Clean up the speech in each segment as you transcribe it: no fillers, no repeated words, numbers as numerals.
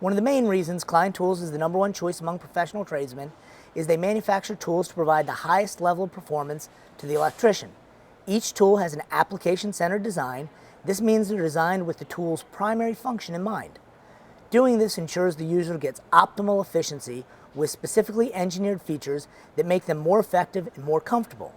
One of the main reasons Klein Tools is the #1 choice among professional tradesmen is they manufacture tools to provide the highest level of performance to the electrician. Each tool has an application-centered design. This means they're designed with the tool's primary function in mind. Doing this ensures the user gets optimal efficiency with specifically engineered features that make them more effective and more comfortable.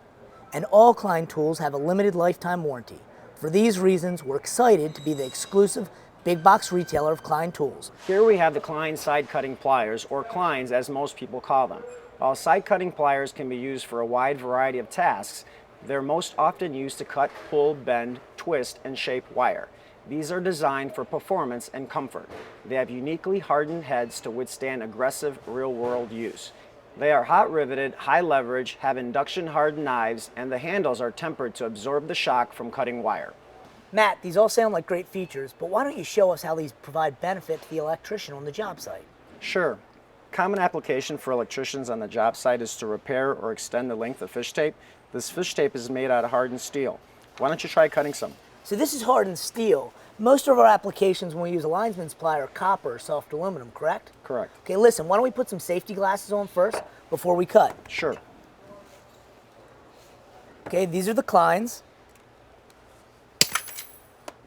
And all Klein tools have a limited lifetime warranty. For these reasons, we're excited to be the exclusive big box retailer of Klein tools. Here we have the Klein side cutting pliers, or Kleins as most people call them. While side cutting pliers can be used for a wide variety of tasks, they're most often used to cut, pull, bend, twist, and shape wire. These are designed for performance and comfort. They have uniquely hardened heads to withstand aggressive real-world use. They are hot riveted, high leverage, have induction hardened knives, and the handles are tempered to absorb the shock from cutting wire. Matt, these all sound like great features, but why don't you show us how these provide benefit to the electrician on the job site? Sure. Common application for electricians on the job site is to repair or extend the length of fish tape. This fish tape is made out of hardened steel. Why don't you try cutting some? So this is hardened steel. Most of our applications when we use a linesman's ply are copper or soft aluminum, correct? Correct. Okay, listen, why don't we put some safety glasses on first before we cut? Sure. Okay, these are the Kleins.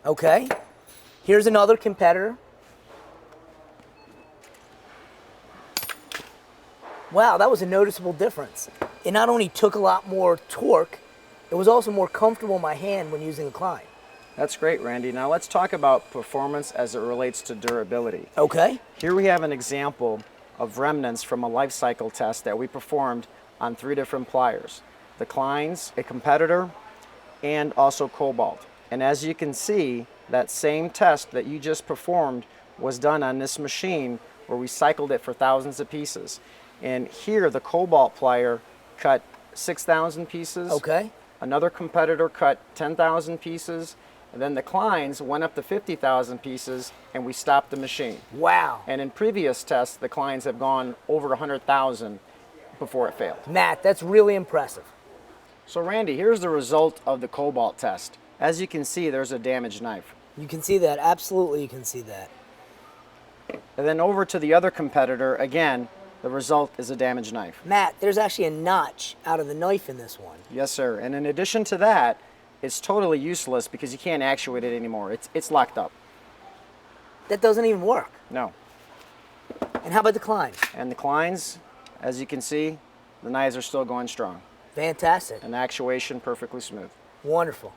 Okay, here's another competitor. Wow, that was a noticeable difference. It not only took a lot more torque, it was also more comfortable in my hand when using the Klein. That's great, Randy. Now let's talk about performance as it relates to durability. Okay. Here we have an example of remnants from a life cycle test that we performed on 3 different pliers. The Kleins, a competitor, and also Cobalt. And as you can see, that same test that you just performed was done on this machine where we cycled it for thousands of pieces. And here the Cobalt plier cut 6,000 pieces. Okay. Another competitor cut 10,000 pieces. And then the Kleins went up to 50,000 pieces and we stopped the machine. Wow. And in previous tests, the Kleins have gone over 100,000 before it failed. Matt, that's really impressive. So Randy, here's the result of the Cobalt test. As you can see, there's a damaged knife. You can see that, absolutely you can see that. And then over to the other competitor, again, the result is a damaged knife. Matt, there's actually a notch out of the knife in this one. Yes, sir. And in addition to that, it's totally useless because you can't actuate it anymore. It's locked up. That doesn't even work. No. And how about the Klein? And the Kleins, as you can see, the knives are still going strong. Fantastic. And the actuation perfectly smooth. Wonderful.